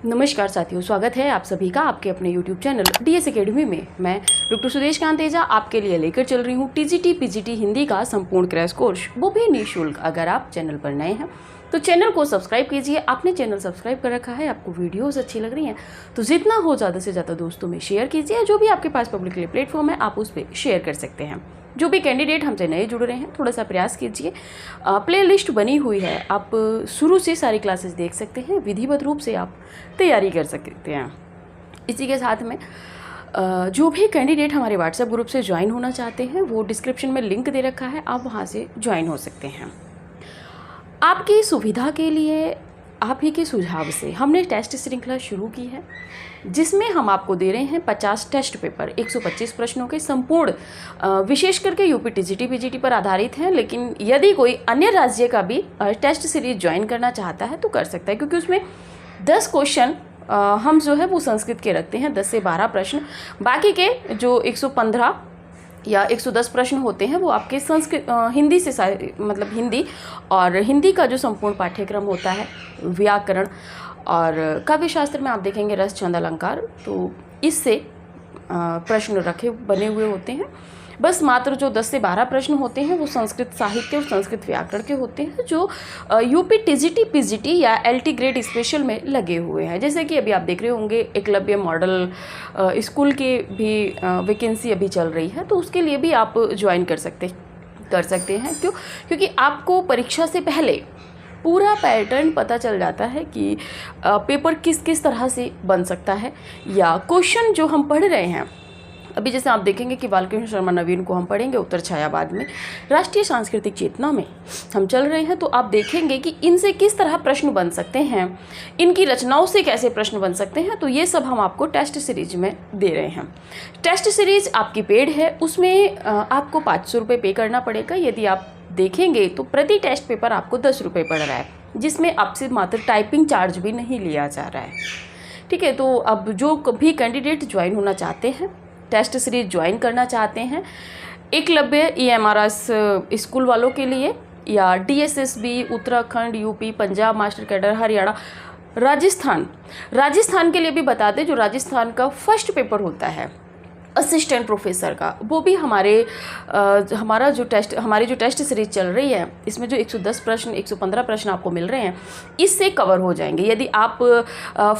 नमस्कार साथियों, स्वागत है आप सभी का आपके अपने YouTube चैनल DS एकेडमी में। मैं डॉक्टर सुदेश कांतेजा आपके लिए लेकर चल रही हूँ TGT PGT हिंदी का संपूर्ण क्रैश कोर्स, वो भी निःशुल्क। अगर आप चैनल पर नए हैं तो चैनल को सब्सक्राइब कीजिए। आपने चैनल सब्सक्राइब कर रखा है, आपको वीडियोस अच्छी लग रही हैं तो जितना हो ज़्यादा से ज़्यादा दोस्तों में शेयर कीजिए। जो भी आपके पास पब्लिकली प्लेटफॉर्म है आप उस पर शेयर कर सकते हैं। जो भी कैंडिडेट हमसे नए जुड़ रहे हैं थोड़ा सा प्रयास कीजिए। प्ले लिस्ट बनी हुई है, आप शुरू से सारी क्लासेस देख सकते हैं, विधिवत रूप से आप तैयारी कर सकते हैं। इसी के साथ में जो भी कैंडिडेट हमारे व्हाट्सएप ग्रुप से ज्वाइन होना चाहते हैं वो डिस्क्रिप्शन में लिंक दे रखा है, आप वहाँ से ज्वाइन हो सकते हैं। आपकी सुविधा के लिए आप ही के सुझाव से हमने टेस्ट श्रृंखला शुरू की है, जिसमें हम आपको दे रहे हैं 50 टेस्ट पेपर 125 प्रश्नों के संपूर्ण, विशेष करके यूपी टीजीटी पीजीटी पर आधारित हैं। लेकिन यदि कोई अन्य राज्य का भी टेस्ट सीरीज ज्वाइन करना चाहता है तो कर सकता है, क्योंकि उसमें 10 क्वेश्चन हम जो है वो संस्कृत के रखते हैं, 10 से 12 प्रश्न। बाकी के जो 115 या 110 प्रश्न होते हैं वो आपके संस्कृत हिंदी से मतलब हिंदी और हिंदी का जो संपूर्ण पाठ्यक्रम होता है, व्याकरण और काव्य शास्त्र में आप देखेंगे रस छंद अलंकार, तो इससे प्रश्न रखे बने हुए होते हैं। बस मात्र जो 10 से 12 प्रश्न होते हैं वो संस्कृत साहित्य और संस्कृत व्याकरण के होते हैं, जो यूपी टीजीटी पीजीटी या एलटी ग्रेड स्पेशल में लगे हुए हैं। जैसे कि अभी आप देख रहे होंगे एकलव्य मॉडल स्कूल के भी वैकेंसी अभी चल रही है, तो उसके लिए भी आप ज्वाइन कर सकते हैं। क्यों? क्योंकि आपको परीक्षा से पहले पूरा पैटर्न पता चल जाता है कि पेपर किस किस तरह से बन सकता है, या क्वेश्चन जो हम पढ़ रहे हैं। अभी जैसे आप देखेंगे कि बालकृष्ण शर्मा नवीन को हम पढ़ेंगे उत्तर छायावाद में, राष्ट्रीय सांस्कृतिक चेतना में हम चल रहे हैं, तो आप देखेंगे कि इनसे किस तरह प्रश्न बन सकते हैं, इनकी रचनाओं से कैसे प्रश्न बन सकते हैं। तो ये सब हम आपको टेस्ट सीरीज में दे रहे हैं। टेस्ट सीरीज आपकी पेड है, उसमें आपको 500 रुपये पे करना पड़ेगा। यदि आप देखेंगे तो प्रति टेस्ट पेपर आपको 10 रुपये पड़ रहा है, जिसमें आपसे मात्र टाइपिंग चार्ज भी नहीं लिया जा रहा है। ठीक है, तो अब जो भी कैंडिडेट ज्वाइन होना चाहते हैं, टेस्ट सीरीज ज्वाइन करना चाहते हैं, एकलव्य EMRS स्कूल वालों के लिए, या DSSB Uttarakhand, UP, Punjab master cadre, Haryana, Rajasthan के लिए भी बता दें, जो राजस्थान का फर्स्ट पेपर होता है असिस्टेंट प्रोफेसर का, वो भी हमारी जो टेस्ट सीरीज चल रही है, इसमें जो 110 प्रश्न 115 प्रश्न आपको मिल रहे हैं, इससे कवर हो जाएंगे। यदि आप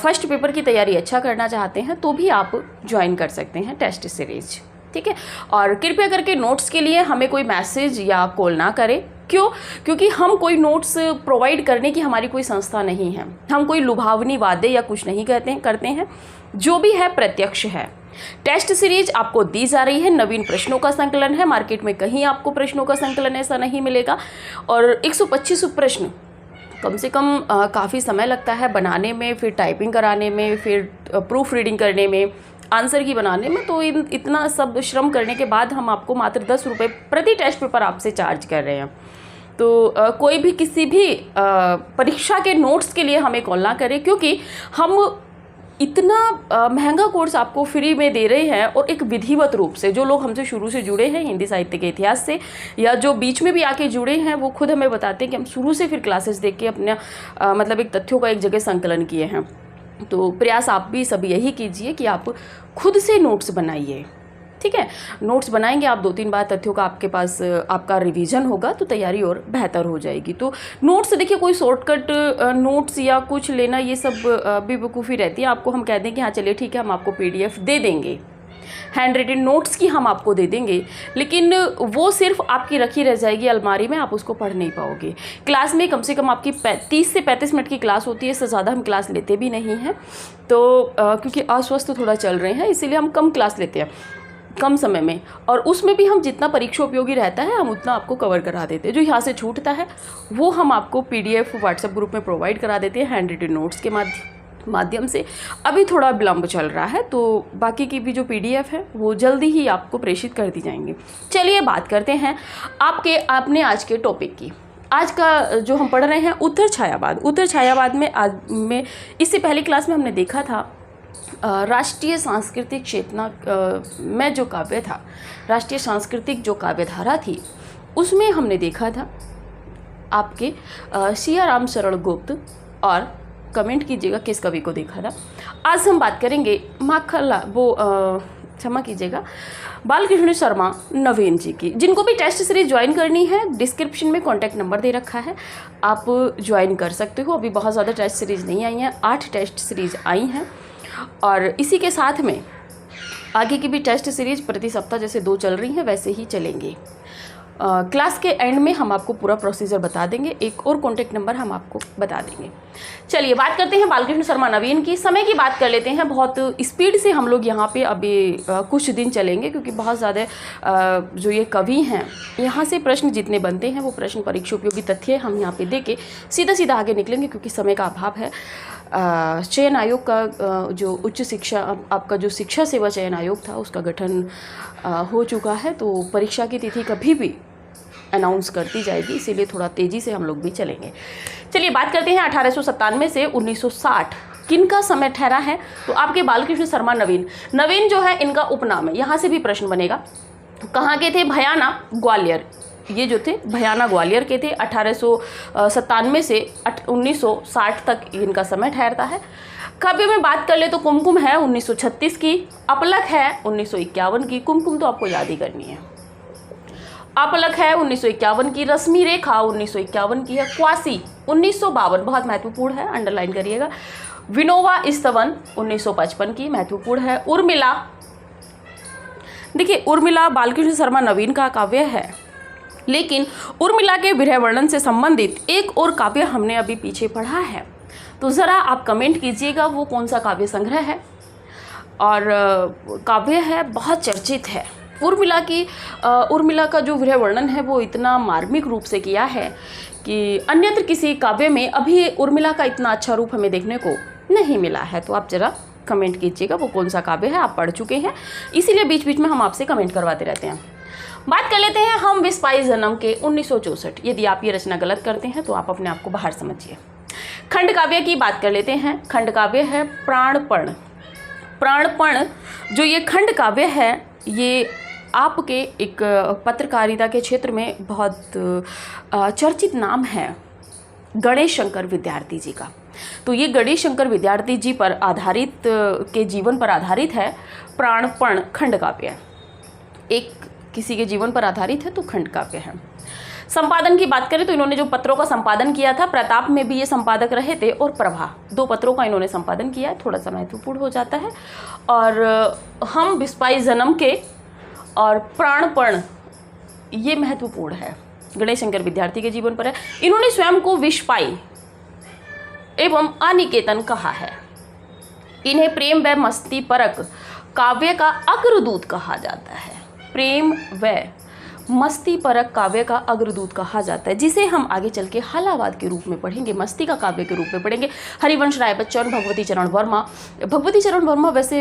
फर्स्ट पेपर की तैयारी अच्छा करना चाहते हैं तो भी आप ज्वाइन कर सकते हैं टेस्ट सीरीज। ठीक है, और कृपया करके नोट्स के लिए हमें कोई मैसेज या कॉल ना करें। क्यों? क्योंकि हम कोई नोट्स प्रोवाइड करने की हमारी कोई संस्था नहीं है, हम कोई लुभावनी वादे या कुछ नहीं करते हैं। जो भी है प्रत्यक्ष है। टेस्ट सीरीज आपको दी जा रही है, नवीन प्रश्नों का संकलन है, मार्केट में कहीं आपको प्रश्नों का संकलन ऐसा नहीं मिलेगा। और 125 प्रश्न कम से कम काफ़ी समय लगता है बनाने में, फिर टाइपिंग कराने में, फिर प्रूफ रीडिंग करने में, आंसर की बनाने में। तो इतना सब श्रम करने के बाद हम आपको मात्र 10 रुपये प्रति टेस्ट पेपर आपसे चार्ज कर रहे हैं। तो कोई भी किसी भी परीक्षा के नोट्स के लिए हमें कॉल ना करें, क्योंकि हम इतना महंगा कोर्स आपको फ्री में दे रहे हैं, और एक विधिवत रूप से। जो लोग हमसे शुरू से जुड़े हैं हिंदी साहित्य के इतिहास से, या जो बीच में भी आके जुड़े हैं, वो खुद हमें बताते हैं कि हम शुरू से फिर क्लासेस देख के अपना मतलब एक तथ्यों का एक जगह संकलन किए हैं। तो प्रयास आप भी सभी यही कीजिए कि आप खुद से नोट्स बनाइए। ठीक है, नोट्स बनाएंगे आप, 2-3 बार तथ्यों का आपके पास आपका रिवीजन होगा तो तैयारी और बेहतर हो जाएगी। तो नोट्स देखिए, कोई शॉर्टकट नोट्स या कुछ लेना ये सब बेवकूफ़ी रहती है। आपको हम कह दें कि हाँ चलिए ठीक है, हम आपको PDF दे देंगे, हैंड रिटन नोट्स की हम आपको दे देंगे, लेकिन वो सिर्फ आपकी रखी रह जाएगी अलमारी में, आप उसको पढ़ नहीं पाओगे। क्लास में कम से कम आपकी 30 से 35 मिनट की क्लास होती है, इससे ज़्यादा हम क्लास लेते भी नहीं हैं। तो क्योंकि अस्वस्थ थोड़ा चल रहे हैं, इसीलिए हम कम क्लास लेते हैं कम समय में, और उसमें भी हम जितना परीक्षा उपयोगी रहता है हम उतना आपको कवर करा देते हैं। जो यहाँ से छूटता है वो हम आपको PDF व्हाट्सएप ग्रुप में प्रोवाइड करा देते हैं हैंड रिटन नोट्स के माध्यम से। अभी थोड़ा विलम्ब चल रहा है, तो बाकी की भी जो PDF है वो जल्दी ही आपको प्रेषित कर दी जाएंगी। चलिए बात करते हैं आपने आज के टॉपिक की। आज का जो हम पढ़ रहे हैं उत्तर छायावाद में इससे पहली क्लास में हमने देखा था राष्ट्रीय सांस्कृतिक चेतना में जो काव्य था, राष्ट्रीय सांस्कृतिक जो काव्यधारा थी, उसमें हमने देखा था आपके सियाराम शरण गुप्त और कमेंट कीजिएगा किस कवि को देखा था। आज हम बात करेंगे क्षमा कीजिएगा, बालकृष्ण शर्मा नवीन जी की। जिनको भी टेस्ट सीरीज ज्वाइन करनी है, डिस्क्रिप्शन में कॉन्टैक्ट नंबर दे रखा है, आप ज्वाइन कर सकते हो। अभी बहुत ज़्यादा टेस्ट सीरीज़ नहीं आई हैं, 8 टेस्ट सीरीज़ आई हैं और इसी के साथ में आगे की भी टेस्ट सीरीज प्रति सप्ताह जैसे 2 चल रही हैं वैसे ही चलेंगी। क्लास के एंड में हम आपको पूरा प्रोसीजर बता देंगे, एक और कॉन्टैक्ट नंबर हम आपको बता देंगे। चलिए बात करते हैं बालकृष्ण शर्मा नवीन की। समय की बात कर लेते हैं। बहुत स्पीड से हम लोग यहाँ पे अभी कुछ दिन चलेंगे क्योंकि बहुत ज़्यादा जो ये कवि हैं यहाँ से प्रश्न जितने बनते हैं वो प्रश्न परीक्षा उपयोगी तथ्य हम यहाँ पे दे के सीधा आगे निकलेंगे क्योंकि समय का अभाव है। चयन आयोग का जो उच्च शिक्षा आपका जो शिक्षा सेवा चयन आयोग था उसका गठन हो चुका है, तो परीक्षा की तिथि कभी भी अनाउंस करती जाएगी, इसीलिए थोड़ा तेज़ी से हम लोग भी चलेंगे। चलिए बात करते हैं 1897 से 1960 किन का समय ठहरा है। तो आपके बालकृष्ण शर्मा नवीन जो है इनका उपनाम है। यहाँ से भी प्रश्न बनेगा, कहाँ के थे? भयाना ग्वालियर। ये जो थे भयाना ग्वालियर के थे। 1897 से 1960 तक इनका समय ठहरता है। काव्य में बात कर ले तो कुमकुम है 1936 की, अपलक है 1951 की। कुमकुम तो आपको याद ही करनी है। अपलक है 1951 की, रश्मि रेखा 1951 की है, क्वासी 1952 बहुत महत्वपूर्ण है, अंडरलाइन करिएगा। विनोवा स्तवन 1955 की, महत्वपूर्ण है। उर्मिला, देखिए उर्मिला बालकृष्ण शर्मा नवीन का काव्य है, लेकिन उर्मिला के विरह वर्णन से संबंधित एक और काव्य हमने अभी पीछे पढ़ा है, तो ज़रा आप कमेंट कीजिएगा वो कौन सा काव्य संग्रह है। और काव्य है बहुत चर्चित है। उर्मिला का जो विरह वर्णन है वो इतना मार्मिक रूप से किया है कि अन्यत्र किसी काव्य में अभी उर्मिला का इतना अच्छा रूप हमें देखने को नहीं मिला है। तो आप ज़रा कमेंट कीजिएगा वो कौन सा काव्य है। आप पढ़ चुके हैं, इसीलिए बीच बीच में हम आपसे कमेंट करवाते रहते हैं। बात कर लेते हैं हम विस्पाई जन्म के 1964। यदि आप ये रचना गलत करते हैं तो आप अपने आप को बाहर समझिए। खंड काव्य की बात कर लेते हैं। खंड काव्य है प्राणपण जो ये खंड काव्य है ये आपके एक पत्रकारिता के क्षेत्र में बहुत चर्चित नाम है गणेश शंकर विद्यार्थी जी का। तो ये गणेश शंकर विद्यार्थी जी पर आधारित के जीवन पर आधारित है प्राणपण खंड काव्य। एक किसी के जीवन पर आधारित है तो खंड काव्य है। संपादन की बात करें तो इन्होंने जो पत्रों का संपादन किया था, प्रताप में भी ये संपादक रहे थे और प्रभा, 2 पत्रों का इन्होंने संपादन किया है, थोड़ा सा महत्वपूर्ण हो जाता है। और हम विस्पाई जन्म के और प्राणपण ये महत्वपूर्ण है, गणेश शंकर विद्यार्थी के जीवन पर है। इन्होंने स्वयं को विस्पाई एवं अनिकेतन कहा है। इन्हें प्रेम व मस्ती परक काव्य का अग्रदूत कहा जाता है। प्रेम व मस्ती परक काव्य का अग्रदूत कहा जाता है, जिसे हम आगे चल के हालावाद के रूप में पढ़ेंगे, मस्ती का काव्य के रूप में पढ़ेंगे। हरिवंश राय बच्चन, भगवती चरण वर्मा वैसे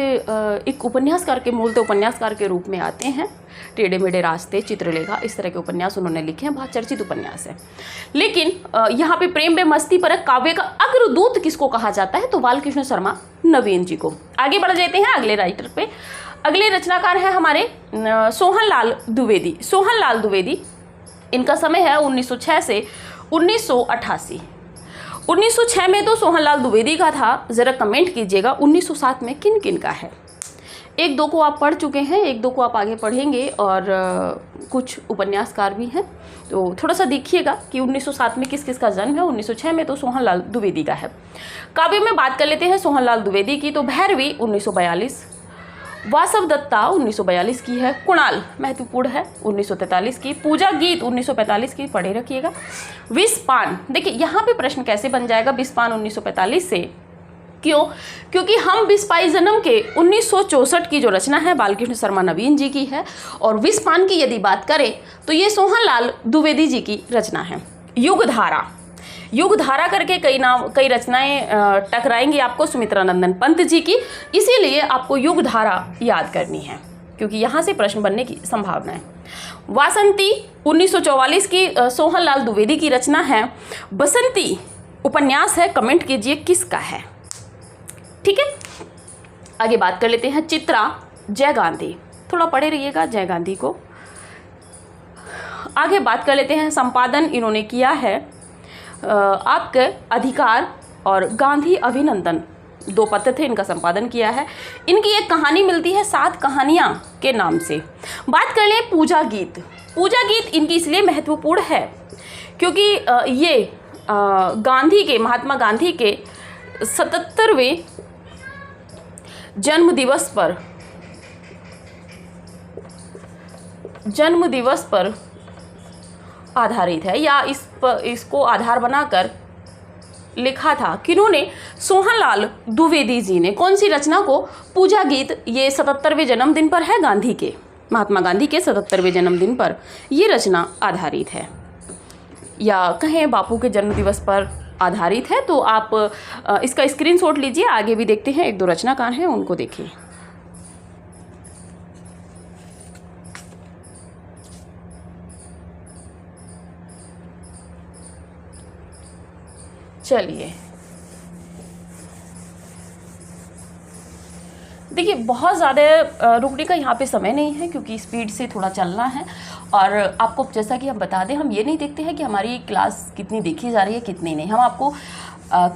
एक उपन्यासकार के मूलतः उपन्यासकार के रूप में आते हैं। टेढ़े मेढ़े रास्ते, चित्रलेखा, इस तरह के उपन्यास उन्होंने लिखे हैं, बहुत चर्चित उपन्यास है। लेकिन यहाँ पे प्रेम व मस्ती परक काव्य का अग्रदूत किसको कहा जाता है? तो बालकृष्ण शर्मा नवीन जी को। आगे बढ़ जाते हैं अगले राइटर पे। अगले रचनाकार हैं हमारे सोहनलाल द्विवेदी। इनका समय है 1906 से 1988। 1906 में तो सोहनलाल द्विवेदी का था, ज़रा कमेंट कीजिएगा 1907 में किन किन का है। 1-2 को आप पढ़ चुके हैं, 1-2 को आप आगे पढ़ेंगे और कुछ उपन्यासकार भी हैं, तो थोड़ा सा देखिएगा कि 1907 में किस किस का जन्म है। 1906 में तो सोहनलाल द्विवेदी का है। काव्य में बात कर लेते हैं सोहनलाल द्विवेदी की, तो भैरवी 1942, वासव दत्ता 1942 की है, कुणाल महत्वपूर्ण है 1943 की, पूजा गीत 1945 की, पढ़े रखिएगा। विस्पान, देखिए यहाँ पे प्रश्न कैसे बन जाएगा विस्पान 1945 से, क्यों? क्योंकि हम विस्पाई जन्म के 1964 की जो रचना है बालकृष्ण शर्मा नवीन जी की है, और विस्पान की यदि बात करें तो ये सोहनलाल द्विवेदी जी की रचना है। युगधारा करके कई रचनाएं टकराएंगी आपको सुमित्रानंदन पंत जी की, इसीलिए आपको युगधारा याद करनी है क्योंकि यहाँ से प्रश्न बनने की संभावना है। वासंती 1944 की सोहनलाल द्विवेदी की रचना है। बसंती उपन्यास है, कमेंट कीजिए किसका है। ठीक है, आगे बात कर लेते हैं चित्रा जय गांधी, थोड़ा पढ़े रहिएगा जय गांधी को। आगे बात कर लेते हैं संपादन इन्होंने किया है आपके अधिकार और गांधी अभिनंदन 2 पत्र थे, इनका संपादन किया है। इनकी एक कहानी मिलती है 7 कहानियाँ के नाम से। बात कर लें पूजा गीत। पूजा गीत इनकी इसलिए महत्वपूर्ण है क्योंकि ये गांधी के, महात्मा गांधी के 77वें जन्म दिवस पर आधारित है, या इसको आधार बनाकर लिखा था। किन्होंने? सोहनलाल द्विवेदी जी ने। कौन सी रचना को? पूजा गीत। ये 77वें जन्मदिन पर है गांधी के, महात्मा गांधी के 77वें जन्मदिन पर ये रचना आधारित है, या कहें बापू के जन्म दिवस पर आधारित है। तो आप इसका स्क्रीनशॉट लीजिए। आगे भी देखते हैं, 1-2 रचनाकार हैं, उनको देखिए। चलिए देखिए, बहुत ज़्यादा रुकने का यहाँ पे समय नहीं है क्योंकि स्पीड से थोड़ा चलना है। और आपको जैसा कि हम बता दें, हम ये नहीं देखते हैं कि हमारी क्लास कितनी देखी जा रही है कितनी नहीं, हम आपको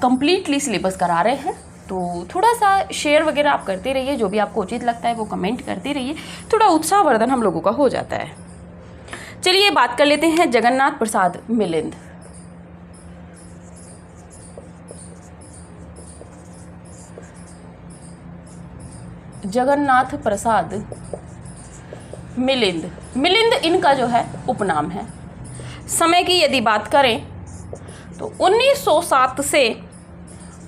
कंप्लीटली सिलेबस करा रहे हैं। तो थोड़ा सा शेयर वगैरह आप करते रहिए, जो भी आपको उचित लगता है वो कमेंट करते रहिए, थोड़ा उत्साहवर्धन हम लोगों का हो जाता है। चलिए बात कर लेते हैं जगन्नाथ प्रसाद मिलिंद। जगन्नाथ प्रसाद मिलिंद। मिलिंद इनका जो है उपनाम है। समय की यदि बात करें तो 1907 से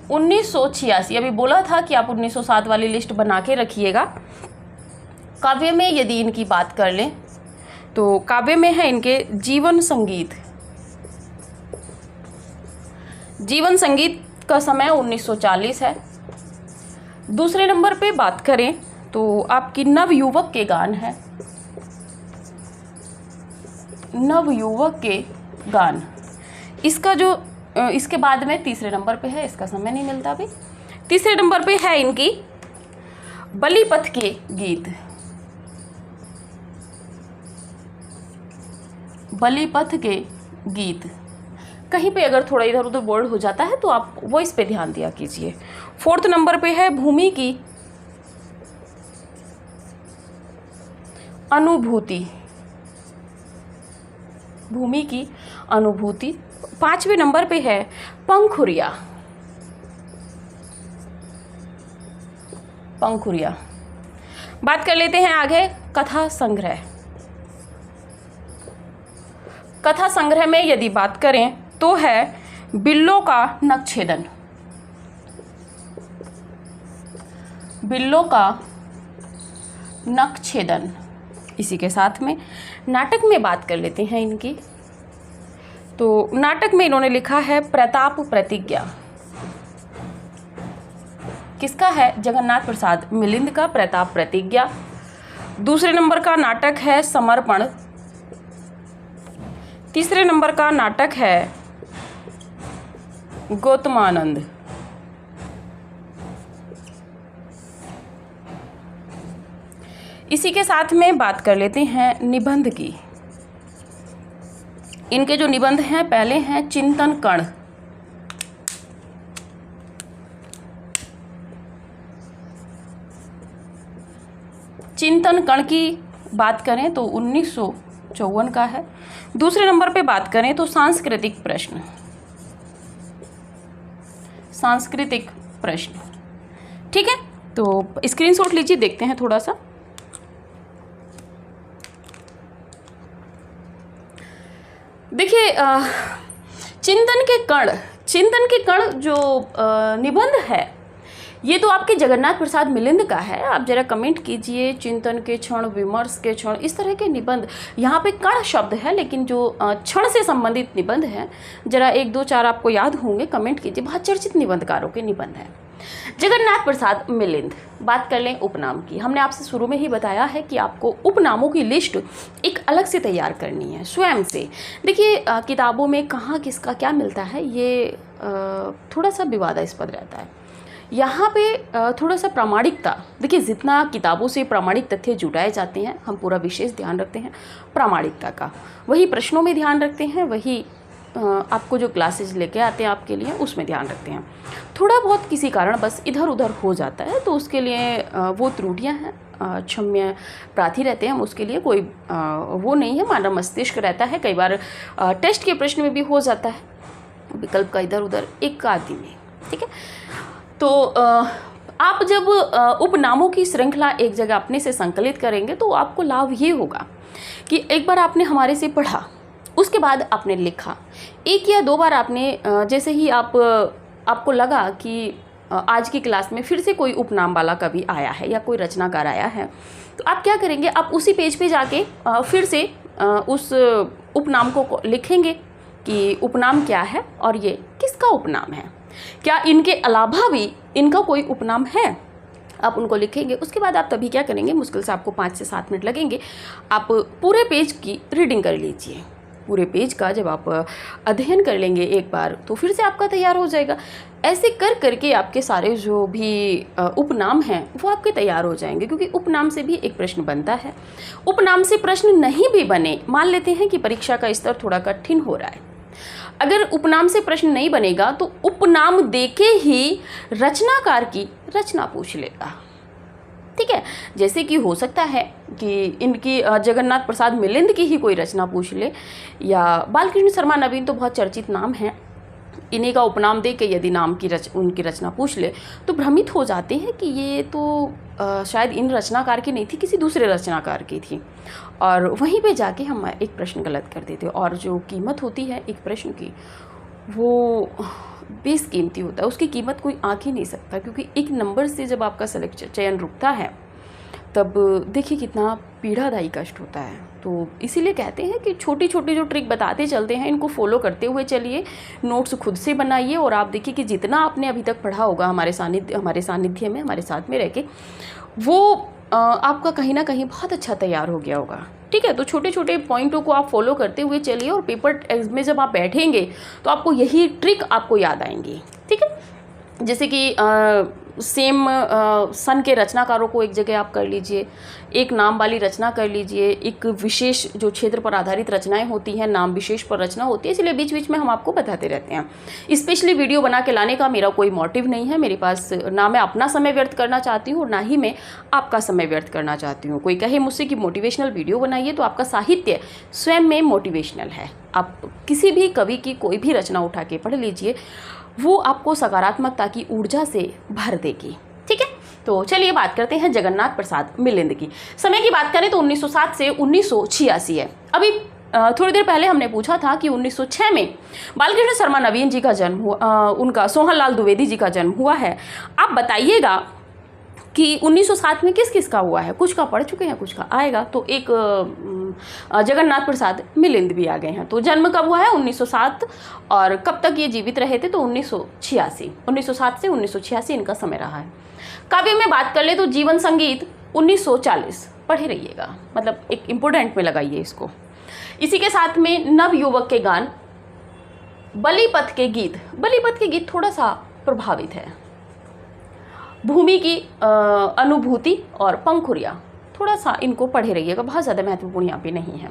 1986, अभी बोला था कि आप 1907 वाली लिस्ट बना के रखिएगा। काव्य में यदि इनकी बात कर लें तो काव्य में है इनके जीवन संगीत। जीवन संगीत का समय 1940 है। दूसरे नंबर पे बात करें तो आपकी नवयुवक के गान है। नवयुवक के गान, इसका जो इसके बाद में तीसरे नंबर पे है, इसका समय नहीं मिलता अभी। तीसरे नंबर पे है इनकी बलिपथ के गीत। बलिपथ के गीत, कहीं पे अगर थोड़ा इधर उधर बोल्ड हो जाता है तो आप वो इस पे ध्यान दिया कीजिए। 4th नंबर पे है भूमि की अनुभूति। भूमि की अनुभूति। 5वें नंबर पे है पंखुरिया। पंखुरिया। बात कर लेते हैं आगे कथा संग्रह। कथा संग्रह में यदि बात करें तो है बिल्लों का नखछेदन। बिल्लों का नखछेदन। इसी के साथ में नाटक में बात कर लेते हैं इनकी। तो नाटक में इन्होंने लिखा है प्रताप प्रतिज्ञा। किसका है? जगन्नाथ प्रसाद मिलिंद का प्रताप प्रतिज्ञा। दूसरे नंबर का नाटक है समर्पण। तीसरे नंबर का नाटक है गौतमानंद। इसी के साथ में बात कर लेते हैं निबंध की। इनके जो निबंध हैं, पहले हैं चिंतन कण। चिंतन कण की बात करें तो 1954 का है। दूसरे नंबर पे बात करें तो सांस्कृतिक प्रश्न। सांस्कृतिक प्रश्न, ठीक है। तो स्क्रीनशॉट लीजिए, देखते हैं थोड़ा सा। देखिए चिंतन के कण जो निबंध है ये तो आपके जगन्नाथ प्रसाद मिलिंद का है। आप जरा कमेंट कीजिए, चिंतन के क्षण, विमर्श के क्षण, इस तरह के निबंध। यहाँ पे कण शब्द है लेकिन जो क्षण से संबंधित निबंध हैं, जरा 1, 2, 4 आपको याद होंगे, कमेंट कीजिए। बहुत चर्चित निबंधकारों के निबंध हैं। जगन्नाथ प्रसाद मिलिंद। बात कर लें उपनाम की। हमने आपसे शुरू में ही बताया है कि आपको उपनामों की लिस्ट एक अलग से तैयार करनी है स्वयं से। देखिए किताबों में कहाँ किसका क्या मिलता है ये थोड़ा सा विवादास्पद रहता है। यहाँ पे थोड़ा सा प्रामाणिकता, देखिए जितना किताबों से प्रामाणिक तथ्य जुटाए जाते हैं, हम पूरा विशेष ध्यान रखते हैं प्रामाणिकता का। वही प्रश्नों में ध्यान रखते हैं, वही आपको जो क्लासेज लेके आते हैं आपके लिए उसमें ध्यान रखते हैं। थोड़ा बहुत किसी कारण बस इधर उधर हो जाता है तो उसके लिए वो त्रुटियां हैं, क्षम्य प्रार्थी रहते हैं हम, उसके लिए कोई वो नहीं है। मानव मस्तिष्क रहता है, कई बार टेस्ट के प्रश्न में भी हो जाता है विकल्प का इधर उधर एक आदि में, ठीक है। तो आप जब उपनामों की श्रृंखला एक जगह अपने से संकलित करेंगे तो आपको लाभ ये होगा कि एक बार आपने हमारे से पढ़ा, उसके बाद आपने लिखा, एक या दो बार आपने जैसे ही आपको लगा कि आज की क्लास में फिर से कोई उपनाम वाला कवि आया है या कोई रचनाकार आया है, तो आप क्या करेंगे, आप उसी पेज पे जाके फिर से उस उपनाम को लिखेंगे कि उपनाम क्या है और ये किसका उपनाम है, क्या इनके अलावा भी इनका कोई उपनाम है, आप उनको लिखेंगे। उसके बाद आप तभी क्या करेंगे, मुश्किल से आपको 5 से 7 मिनट लगेंगे, आप पूरे पेज की रीडिंग कर लीजिए। पूरे पेज का जब आप अध्ययन कर लेंगे एक बार तो फिर से आपका तैयार हो जाएगा। ऐसे कर करके आपके सारे जो भी उपनाम हैं वो आपके तैयार हो जाएंगे, क्योंकि उपनाम से भी एक प्रश्न बनता है। उपनाम से प्रश्न नहीं भी बने, मान लेते हैं कि परीक्षा का स्तर थोड़ा कठिन हो रहा है, अगर उपनाम से प्रश्न नहीं बनेगा तो उपनाम देके ही रचनाकार की रचना पूछ लेगा, ठीक है। जैसे कि हो सकता है कि इनकी जगन्नाथ प्रसाद मिलिंद की ही कोई रचना पूछ ले, या बालकृष्ण शर्मा नवीन तो बहुत चर्चित नाम हैं, इन्हीं का उपनाम दे के यदि नाम की उनकी रचना पूछ ले तो भ्रमित हो जाते हैं कि ये तो शायद इन रचनाकार की नहीं थी, किसी दूसरे रचनाकार की थी, और वहीं पे जाके हम एक प्रश्न गलत कर देते हैं। और जो कीमत होती है एक प्रश्न की वो बेशकीमती होता है, उसकी कीमत कोई आँख ही नहीं सकता, क्योंकि एक नंबर से जब आपका चयन रुकता है तब देखिए कितना पीड़ादायी कष्ट होता है। तो इसीलिए कहते हैं कि छोटी छोटी जो ट्रिक बताते चलते हैं इनको फॉलो करते हुए चलिए, नोट्स खुद से बनाइए, और आप देखिए कि जितना आपने अभी तक पढ़ा होगा हमारे सानिध्य में, हमारे साथ में रह के, वो आपका कहीं ना कहीं बहुत अच्छा तैयार हो गया होगा, ठीक है। तो छोटे छोटे पॉइंटों को आप फॉलो करते हुए चलिए, और पेपर में जब आप बैठेंगे तो आपको यही ट्रिक आपको याद आएंगी, ठीक है। जैसे कि सेम सन के रचनाकारों को एक जगह आप कर लीजिए, एक नाम वाली रचना कर लीजिए, एक विशेष जो क्षेत्र पर आधारित रचनाएं होती हैं, नाम विशेष पर रचना होती है, इसलिए बीच बीच में हम आपको बताते रहते हैं। स्पेशली वीडियो बना के लाने का मेरा कोई मोटिव नहीं है, मेरे पास ना मैं अपना समय व्यर्थ करना चाहती हूँ और ना ही मैं आपका समय व्यर्थ करना चाहती हूँ। कोई कहे मुझसे कि मोटिवेशनल वीडियो बनाइए, तो आपका साहित्य स्वयं में मोटिवेशनल है। आप किसी भी कवि की कोई भी रचना उठा के पढ़ लीजिए, वो आपको सकारात्मकता की ऊर्जा से भर देगी, ठीक है। तो चलिए बात करते हैं जगन्नाथ प्रसाद मिलिंद की। समय की बात करें तो 1907 से 1986 है। अभी थोड़ी देर पहले हमने पूछा था कि 1906 में बालकृष्ण शर्मा नवीन जी का जन्म हुआ, उनका सोहनलाल द्विवेदी जी का जन्म हुआ है। आप बताइएगा कि 1907 में किस किस का हुआ है, कुछ का पढ़ चुके हैं, कुछ का आएगा। तो एक जगन्नाथ प्रसाद मिलिंद भी आ गए हैं। तो जन्म कब हुआ है 1907, और कब तक ये जीवित रहे थे तो 1986, 1907 से 1986 इनका समय रहा है। काव्य में बात कर ले तो जीवन संगीत 1940 पढ़े रहिएगा, मतलब एक इम्पोर्टेंट में लगाइए इसको। इसी के साथ में नव युवक के गान, बलिपथ के गीत, बलिपथ के गीत थोड़ा सा प्रभावित है, भूमि की अनुभूति और पंखुरिया, थोड़ा सा इनको पढ़े रहिएगा, बहुत ज़्यादा महत्वपूर्ण यहाँ पे नहीं है।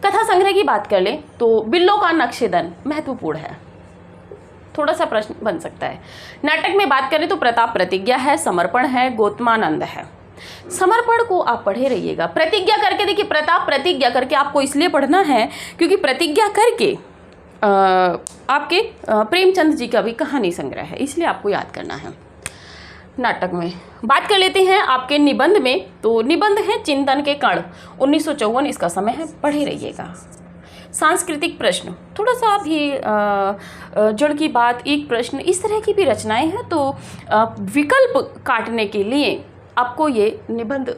कथा संग्रह की बात कर ले तो बिल्लो का नक्शेदन महत्वपूर्ण है, थोड़ा सा प्रश्न बन सकता है। नाटक में बात करें तो प्रताप प्रतिज्ञा है, समर्पण है, गौतमानंद है। समर्पण को आप पढ़े रहिएगा। प्रतिज्ञा करके देखिए, प्रताप प्रतिज्ञा करके आपको इसलिए पढ़ना है क्योंकि प्रतिज्ञा करके आपके प्रेमचंद जी का भी कहानी संग्रह है, इसलिए आपको याद करना है। नाटक में बात कर लेते हैं आपके निबंध में, तो निबंध है चिंतन के कण, 1954 इसका समय है, पढ़े रहिएगा। सांस्कृतिक प्रश्न, थोड़ा सा भी जड़ की बात, एक प्रश्न, इस तरह की भी रचनाएं हैं, तो विकल्प काटने के लिए आपको ये निबंध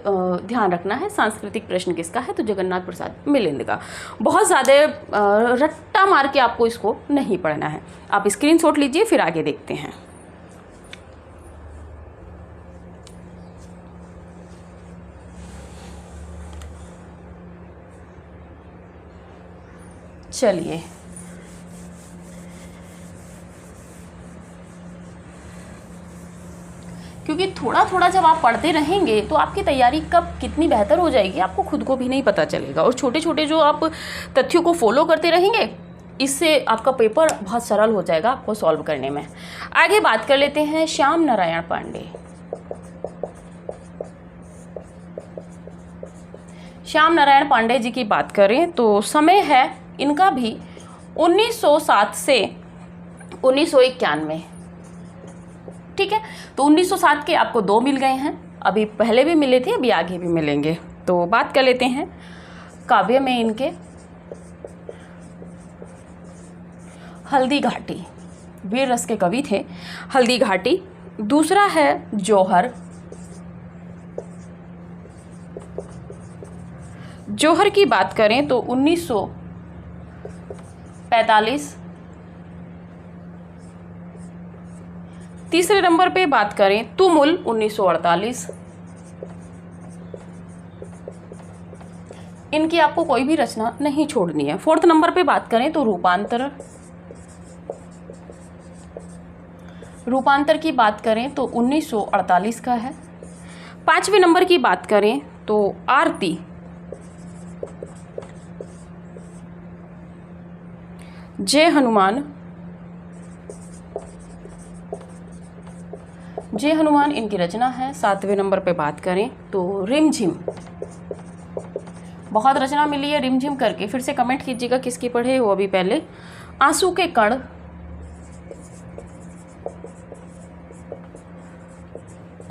ध्यान रखना है। सांस्कृतिक प्रश्न किसका है तो जगन्नाथ प्रसाद मिलिंद का। बहुत ज़्यादा रट्टा मार के आपको इसको नहीं पढ़ना है, आप स्क्रीनशॉट लीजिए, फिर आगे देखते हैं। चलिए क्योंकि थोड़ा थोड़ा जब आप पढ़ते रहेंगे तो आपकी तैयारी कब कितनी बेहतर हो जाएगी आपको खुद को भी नहीं पता चलेगा, और छोटे छोटे जो आप तथ्यों को फॉलो करते रहेंगे इससे आपका पेपर बहुत सरल हो जाएगा आपको सॉल्व करने में। आगे बात कर लेते हैं श्याम नारायण पांडे। श्याम नारायण पांडे जी की बात करें तो समय है इनका भी 1907 से 1991। ठीक है, तो 1907 के आपको 2 मिल गए हैं, अभी पहले भी मिले थे, अभी आगे भी मिलेंगे। तो बात कर लेते हैं काव्य में इनके। हल्दी घाटी, वीर रस के कवि थे, हल्दी घाटी। दूसरा है जौहर। जौहर की बात करें तो 1945। तीसरे नंबर पे बात करें तुमुल 1948। इनकी आपको कोई भी रचना नहीं छोड़नी है। फोर्थ नंबर पे बात करें तो रूपांतर। रूपांतर की बात करें तो 1948 का है। 5वें नंबर की बात करें तो आरती। जय हनुमान। जय हनुमान इनकी रचना है। 7वें नंबर पे बात करें तो रिमझिम। बहुत रचना मिली है रिमझिम करके, फिर से कमेंट कीजिएगा किसकी पढ़े हो अभी पहले। आंसू के कण।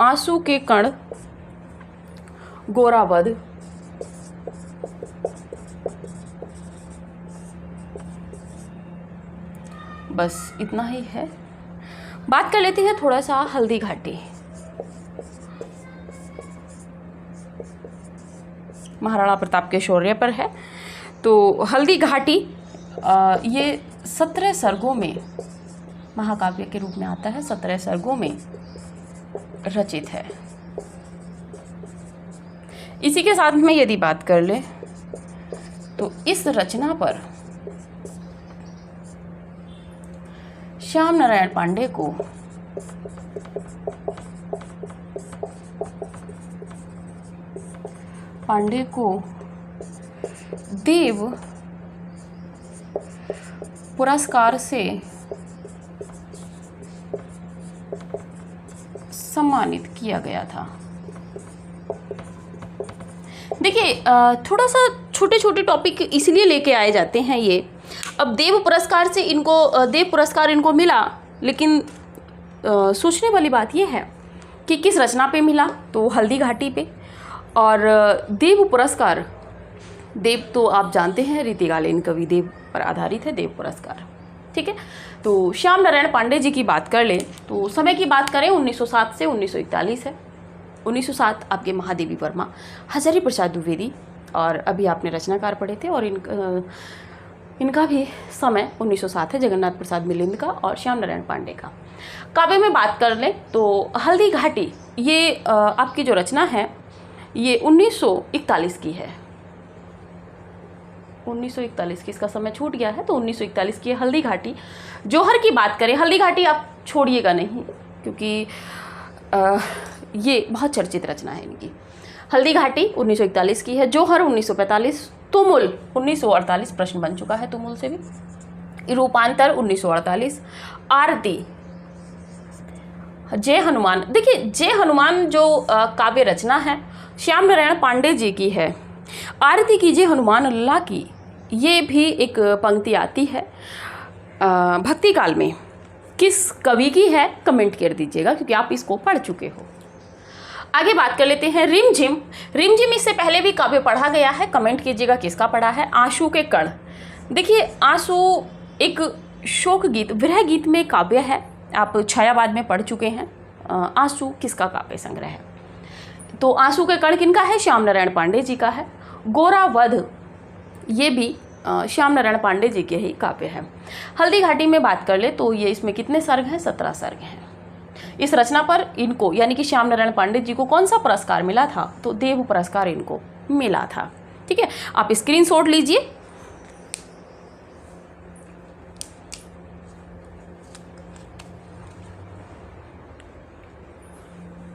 आंसू के कण। गोरावध। बस इतना ही है। बात कर लेते हैं थोड़ा सा हल्दी घाटी। महाराणा प्रताप के शौर्य पर है। तो हल्दी घाटी ये 17 सर्गों में महाकाव्य के रूप में आता है, 17 सर्गों में रचित है। इसी के साथ में यदि बात कर ले तो इस रचना पर श्याम नारायण पांडे को देव पुरस्कार से सम्मानित किया गया था। देखिए थोड़ा सा छोटे छोटे टॉपिक इसलिए लेके आए जाते हैं ये। अब देव पुरस्कार इनको मिला, लेकिन सोचने वाली बात यह है कि किस रचना पे मिला, तो हल्दी घाटी पे। और देव पुरस्कार, देव तो आप जानते हैं रीतिकालीन कवि देव पर आधारित है देव पुरस्कार। ठीक है, तो श्याम नारायण पांडे जी की बात कर ले तो समय की बात करें 1907 से 1941 है। 1907 आपके महादेवी वर्मा, हजारी प्रसाद द्विवेदी, और अभी आपने रचनाकार पढ़े थे, और इनका भी समय 1907 है, जगन्नाथ प्रसाद मिलिंद का और श्याम नारायण पांडे का। काव्य में बात कर लें तो हल्दी घाटी ये आपकी जो रचना है ये 1941 की है। 1941 की, इसका समय छूट गया है, तो 1941 की है हल्दी घाटी। जौहर की बात करें, हल्दी घाटी आप छोड़िएगा नहीं क्योंकि ये बहुत चर्चित रचना है इनकी। हल्दी घाटी 1941 की है। जौहर 1945। तुमुल 1948, प्रश्न बन चुका है तुमुल से भी। रूपांतर 1948। आरती। जय हनुमान, देखिए जय हनुमान जो काव्य रचना है श्याम नारायण पांडे जी की है। आरती कीजिए हनुमान अल्लाह की, ये भी एक पंक्ति आती है भक्ति काल में। किस कवि की है कमेंट कर दीजिएगा क्योंकि आप इसको पढ़ चुके हो। आगे बात कर लेते हैं रिमझिम। रिमझिम इससे पहले भी काव्य पढ़ा गया है, कमेंट कीजिएगा किसका पढ़ा है। आंसू के कण। देखिए आंसू एक शोक गीत, विरह गीत में काव्य है, आप छायावाद में पढ़ चुके हैं। आंसू किसका काव्य संग्रह है, तो आंसू के कण किनका है, श्याम नारायण पांडे जी का है। गोरावध ये भी श्याम नारायण पांडे जी के ही काव्य है। हल्दी घाटी में बात कर ले तो ये इसमें कितने सर्ग हैं, 17 सर्ग हैं। इस रचना पर इनको यानी कि श्याम नारायण पांडे जी को कौन सा पुरस्कार मिला था, तो देव पुरस्कार इनको मिला था। ठीक है, आप स्क्रीनशॉट लीजिए।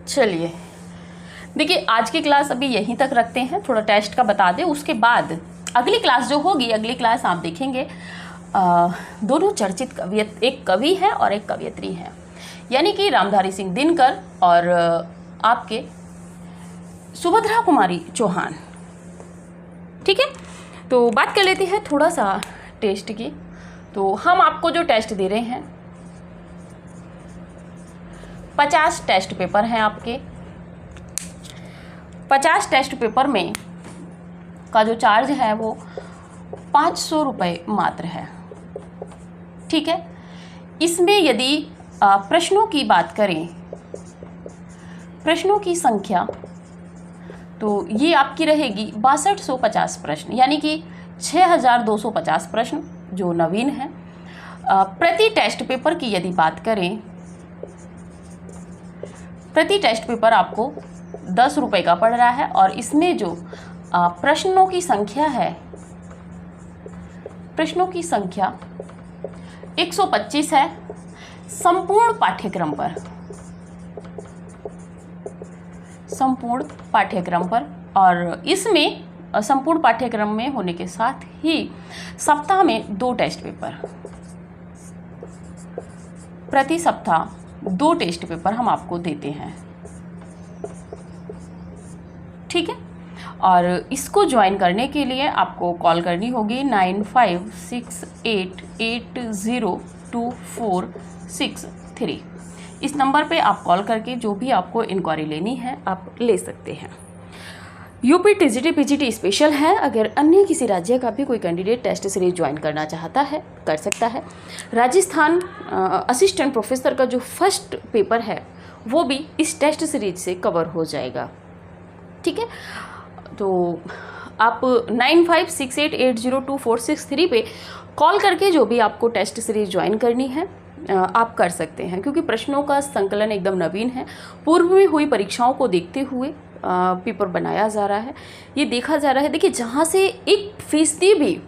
चलिए देखिए आज की क्लास अभी यहीं तक रखते हैं, थोड़ा टेस्ट का बता दें, उसके बाद अगली क्लास जो होगी, अगली क्लास आप देखेंगे दोनों चर्चित कवि, एक कवि है और एक कवयित्री है, यानी कि रामधारी सिंह दिनकर और आपके सुभद्रा कुमारी चौहान। ठीक है, तो बात कर लेते हैं थोड़ा सा टेस्ट की। तो हम आपको जो टेस्ट दे रहे हैं 50 टेस्ट पेपर हैं आपके। 50 टेस्ट पेपर में का जो चार्ज है वो 500 रुपये मात्र है। ठीक है, इसमें यदि प्रश्नों की बात करें, प्रश्नों की संख्या, तो ये आपकी रहेगी 6250 प्रश्न, यानी कि 6250 प्रश्न जो नवीन है। प्रति टेस्ट पेपर की यदि बात करें, प्रति टेस्ट पेपर आपको 10 रुपये का पड़ रहा है और इसमें जो प्रश्नों की संख्या है, प्रश्नों की संख्या 125 है संपूर्ण पाठ्यक्रम पर, संपूर्ण पाठ्यक्रम पर। और इसमें संपूर्ण पाठ्यक्रम में होने के साथ ही सप्ताह में 2 टेस्ट पेपर, प्रति सप्ताह 2 टेस्ट पेपर हम आपको देते हैं। ठीक है, और इसको ज्वाइन करने के लिए आपको कॉल करनी होगी 9568802463। इस नंबर पे आप कॉल करके जो भी आपको इंक्वायरी लेनी है आप ले सकते हैं। यूपी टीजीटी पीजीटी स्पेशल है। अगर अन्य किसी राज्य का भी कोई कैंडिडेट टेस्ट सीरीज ज्वाइन करना चाहता है कर सकता है। राजस्थान असिस्टेंट प्रोफेसर का जो फर्स्ट पेपर है वो भी इस टेस्ट सीरीज से कवर हो जाएगा। ठीक है, तो आप 9568802463 पे कॉल करके जो भी आपको टेस्ट सीरीज ज्वाइन करनी है आप कर सकते हैं, क्योंकि प्रश्नों का संकलन एकदम नवीन है। पूर्व में हुई परीक्षाओं को देखते हुए पेपर बनाया जा रहा है, ये देखा जा रहा है। देखिए, जहाँ से 1% भी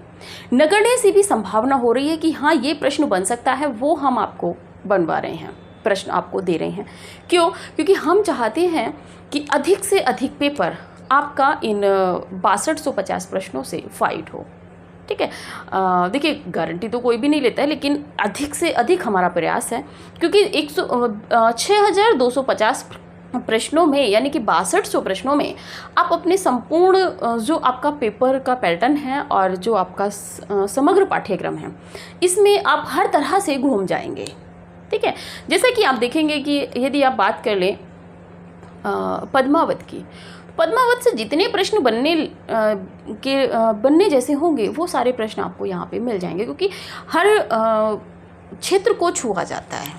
नगण्य सी भी संभावना हो रही है कि हाँ ये प्रश्न बन सकता है, वो हम आपको बनवा रहे हैं, प्रश्न आपको दे रहे हैं। क्यों? क्योंकि हम चाहते हैं कि अधिक से अधिक पेपर आपका इन 6250 प्रश्नों से फाइट हो। ठीक है, देखिए गारंटी तो कोई भी नहीं लेता है, लेकिन अधिक से अधिक हमारा प्रयास है, क्योंकि 6250 प्रश्नों में, यानी कि 6200 प्रश्नों में आप अपने संपूर्ण जो आपका पेपर का पैटर्न है और जो आपका समग्र पाठ्यक्रम है, इसमें आप हर तरह से घूम जाएंगे। ठीक है, जैसे कि आप देखेंगे कि यदि आप बात कर लें पद्मावत की, पद्मावत से जितने प्रश्न बनने जैसे होंगे वो सारे प्रश्न आपको यहाँ पे मिल जाएंगे, क्योंकि हर क्षेत्र को छुआ जाता है,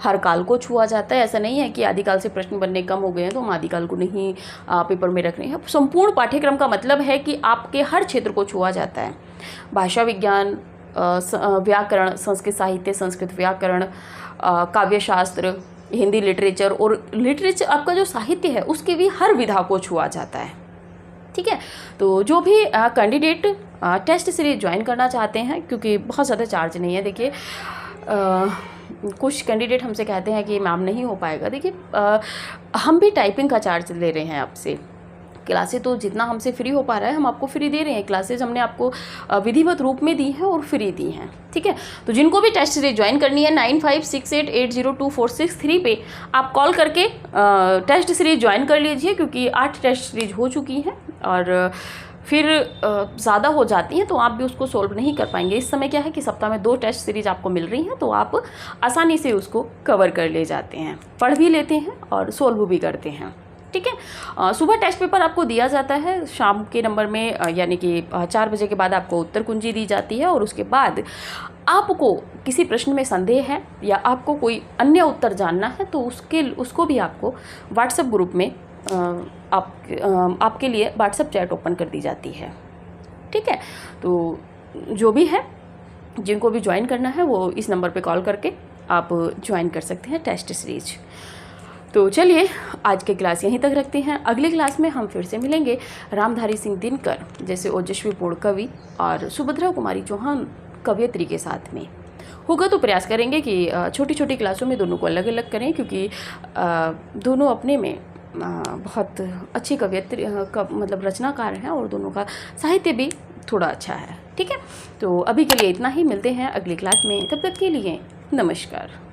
हर काल को छुआ जाता है। ऐसा नहीं है कि आदिकाल से प्रश्न बनने कम हो गए हैं तो हम आदिकाल को नहीं पेपर में रख रहे हैं। संपूर्ण पाठ्यक्रम का मतलब है कि आपके हर क्षेत्र को छुआ जाता है। भाषा विज्ञान, व्याकरण, संस्कृत साहित्य, संस्कृत व्याकरण, काव्यशास्त्र, हिंदी लिटरेचर, और लिटरेचर आपका जो साहित्य है उसकी भी हर विधा को छुआ जाता है। ठीक है, तो जो भी कैंडिडेट टेस्ट सीरीज ज्वाइन करना चाहते हैं, क्योंकि बहुत ज़्यादा चार्ज नहीं है। देखिए, कुछ कैंडिडेट हमसे कहते हैं कि मैम नहीं हो पाएगा। देखिए, हम भी टाइपिंग का चार्ज ले रहे हैं आपसे। क्लासेस तो जितना हमसे फ्री हो पा रहा है हम आपको फ्री दे रहे हैं। क्लासेस हमने आपको विधिवत रूप में दी हैं और फ्री दी हैं। ठीक है, तो जिनको भी टेस्ट सीरीज ज्वाइन करनी है 9568802463 पे आप कॉल करके टेस्ट सीरीज ज्वाइन कर लीजिए, क्योंकि 8 टेस्ट सीरीज हो चुकी हैं और फिर ज़्यादा हो जाती हैं तो आप भी उसको सोल्व नहीं कर पाएंगे। इस समय क्या है कि सप्ताह में 2 टेस्ट सीरीज आपको मिल रही हैं, तो आप आसानी से उसको कवर कर ले जाते हैं, पढ़ भी लेते हैं और सोल्व भी करते हैं। ठीक है, सुबह टेस्ट पेपर आपको दिया जाता है, शाम के नंबर में यानी कि 4 बजे के बाद आपको उत्तर कुंजी दी जाती है, और उसके बाद आपको किसी प्रश्न में संदेह है या आपको कोई अन्य उत्तर जानना है तो उसको भी आपको व्हाट्सएप ग्रुप में आपके लिए व्हाट्सएप चैट ओपन कर दी जाती है। ठीक है, तो जो भी है, जिनको भी ज्वाइन करना है वो इस नंबर पे कॉल करके आप ज्वाइन कर सकते हैं टेस्ट सीरीज। तो चलिए आज के क्लास यहीं तक रखते हैं। अगले क्लास में हम फिर से मिलेंगे रामधारी सिंह दिनकर जैसे ओजस्वीपूर्ण कवि और सुभद्रा कुमारी चौहान कवयित्री के साथ में। होगा तो प्रयास करेंगे कि छोटी छोटी क्लासों में दोनों को अलग अलग करें, क्योंकि दोनों अपने में बहुत अच्छी कवयित्री मतलब रचनाकार हैं और दोनों का साहित्य भी थोड़ा अच्छा है। ठीक है, तो अभी के लिए इतना ही, मिलते हैं अगली क्लास में, तब तक के लिए नमस्कार।